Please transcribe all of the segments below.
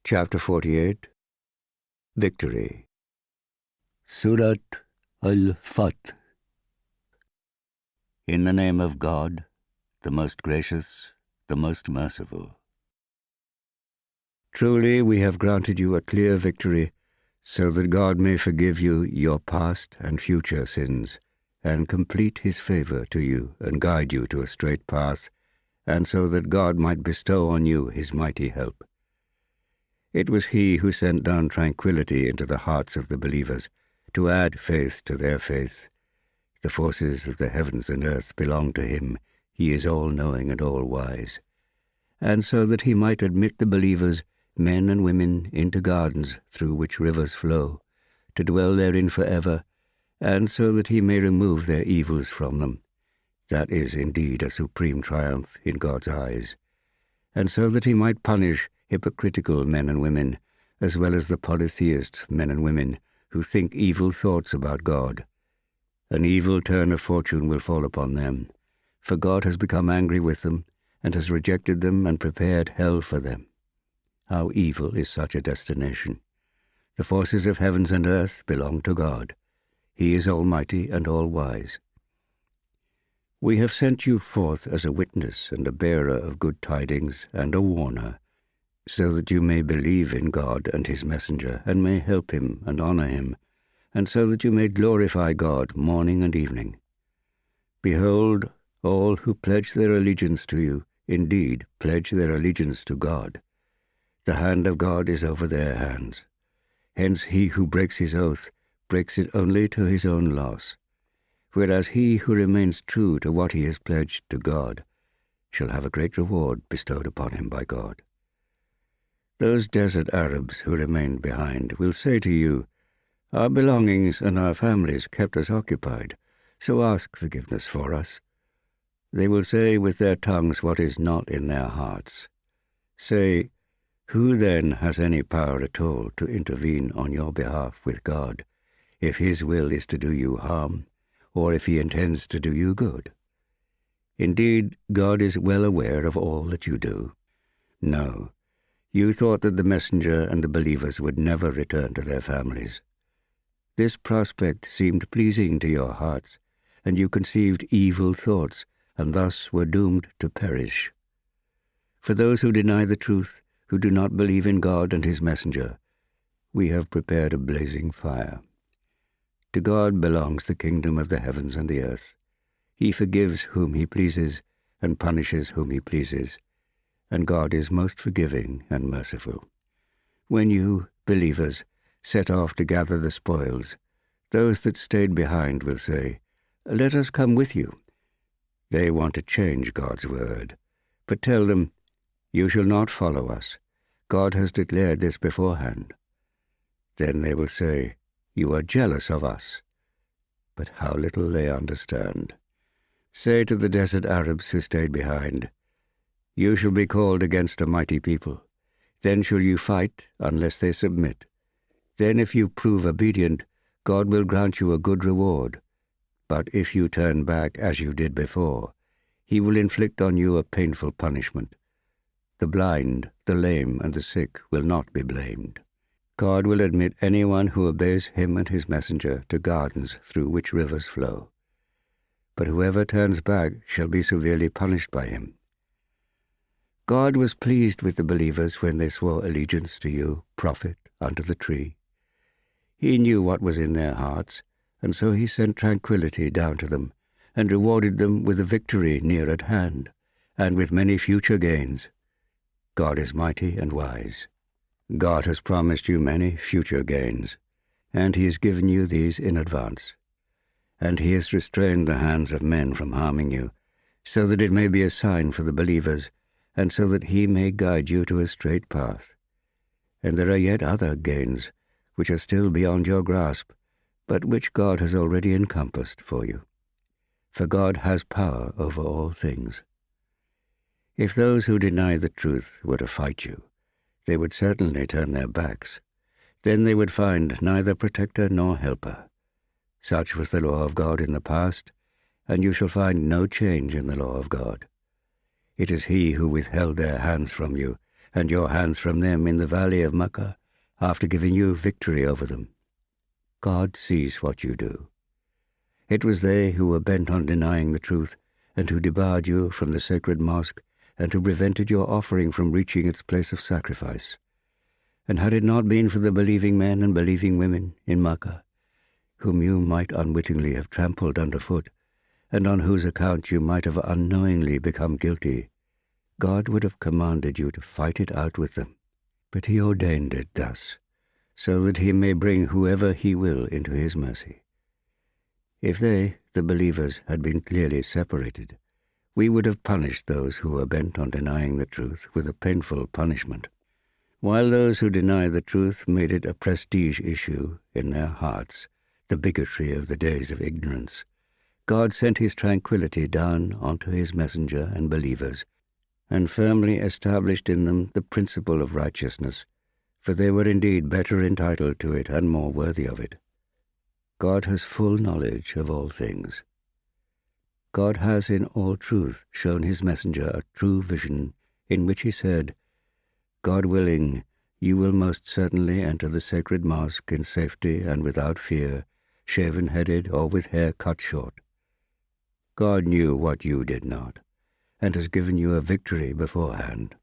Chapter 48 Victory. Surat Al-Fath. In the name of God, the most gracious, the most merciful. Truly we have granted you a clear victory, so that God may forgive you your past and future sins, and complete his favor to you and guide you to a straight path, and so that God might bestow on you his mighty help. It was he who sent down tranquility into the hearts of the believers, to add faith to their faith. The forces of the heavens and earth belong to him. He is all-knowing and all-wise. And so that he might admit the believers, men and women, into gardens through which rivers flow, to dwell therein forever, and so that he may remove their evils from them. That is indeed a supreme triumph in God's eyes. And so that he might punish hypocritical men and women, as well as the polytheist men and women who think evil thoughts about God. An evil turn of fortune will fall upon them, for God has become angry with them and has rejected them and prepared hell for them. How evil is such a destination! The forces of heavens and earth belong to God. He is almighty and all-wise. We have sent you forth as a witness and a bearer of good tidings and a warner, so that you may believe in God and his messenger, and may help him and honor him, and so that you may glorify God morning and evening. Behold, all who pledge their allegiance to you, indeed pledge their allegiance to God. The hand of God is over their hands. Hence he who breaks his oath breaks it only to his own loss, whereas he who remains true to what he has pledged to God shall have a great reward bestowed upon him by God. Those desert Arabs who remained behind will say to you, "Our belongings and our families kept us occupied, so ask forgiveness for us." They will say with their tongues what is not in their hearts. Say, who then has any power at all to intervene on your behalf with God, if his will is to do you harm, or if he intends to do you good? Indeed, God is well aware of all that you do. No, you thought that the messenger and the believers would never return to their families. This prospect seemed pleasing to your hearts, and you conceived evil thoughts, and thus were doomed to perish. For those who deny the truth, who do not believe in God and his messenger, we have prepared a blazing fire. To God belongs the kingdom of the heavens and the earth. He forgives whom he pleases, and punishes whom he pleases, and God is most forgiving and merciful. When you, believers, set off to gather the spoils, those that stayed behind will say, "Let us come with you." They want to change God's word. But tell them, "You shall not follow us. God has declared this beforehand." Then they will say, "You are jealous of us." But how little they understand. Say to the desert Arabs who stayed behind, "You shall be called against a mighty people. Then shall you fight unless they submit. Then if you prove obedient, God will grant you a good reward. But if you turn back as you did before, he will inflict on you a painful punishment. The blind, the lame, and the sick will not be blamed. God will admit anyone who obeys him and his messenger to gardens through which rivers flow. But whoever turns back shall be severely punished by him. God was pleased with the believers when they swore allegiance to you, prophet, under the tree. He knew what was in their hearts, and so he sent tranquility down to them, and rewarded them with a victory near at hand, and with many future gains. God is mighty and wise. God has promised you many future gains, and he has given you these in advance. And he has restrained the hands of men from harming you, so that it may be a sign for the believers, and so that he may guide you to a straight path. And there are yet other gains, which are still beyond your grasp, but which God has already encompassed for you. For God has power over all things. If those who deny the truth were to fight you, they would certainly turn their backs. Then they would find neither protector nor helper. Such was the law of God in the past, and you shall find no change in the law of God. It is he who withheld their hands from you, and your hands from them in the valley of Makkah, after giving you victory over them. God sees what you do. It was they who were bent on denying the truth, and who debarred you from the sacred mosque, and who prevented your offering from reaching its place of sacrifice. And had it not been for the believing men and believing women in Makkah, whom you might unwittingly have trampled underfoot, and on whose account you might have unknowingly become guilty, God would have commanded you to fight it out with them. But he ordained it thus, so that he may bring whoever he will into his mercy. If they, the believers, had been clearly separated, we would have punished those who were bent on denying the truth with a painful punishment, while those who deny the truth made it a prestige issue in their hearts, the bigotry of the days of ignorance. God sent his tranquility down onto his messenger and believers, and firmly established in them the principle of righteousness, for they were indeed better entitled to it and more worthy of it. God has full knowledge of all things. God has in all truth shown his messenger a true vision, in which he said, God willing, you will most certainly enter the sacred mosque in safety and without fear, shaven-headed or with hair cut short. God knew what you did not, and has given you a victory beforehand.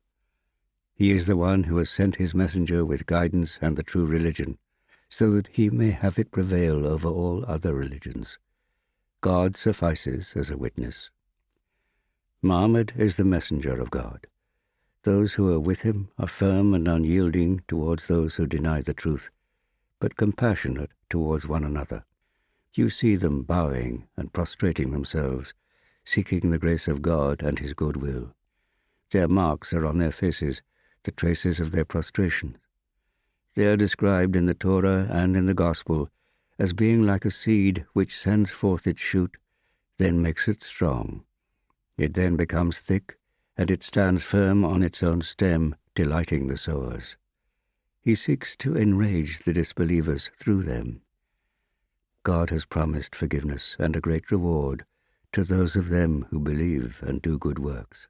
He is the one who has sent his messenger with guidance and the true religion, so that he may have it prevail over all other religions. God suffices as a witness. Muhammad is the messenger of God. Those who are with him are firm and unyielding towards those who deny the truth, but compassionate towards one another. You see them bowing and prostrating themselves, seeking the grace of God and his goodwill. Their marks are on their faces, the traces of their prostration. They are described in the Torah and in the Gospel as being like a seed which sends forth its shoot, then makes it strong. It then becomes thick, and it stands firm on its own stem, delighting the sowers. He seeks to enrage the disbelievers through them. God has promised forgiveness and a great reward to those of them who believe and do good works.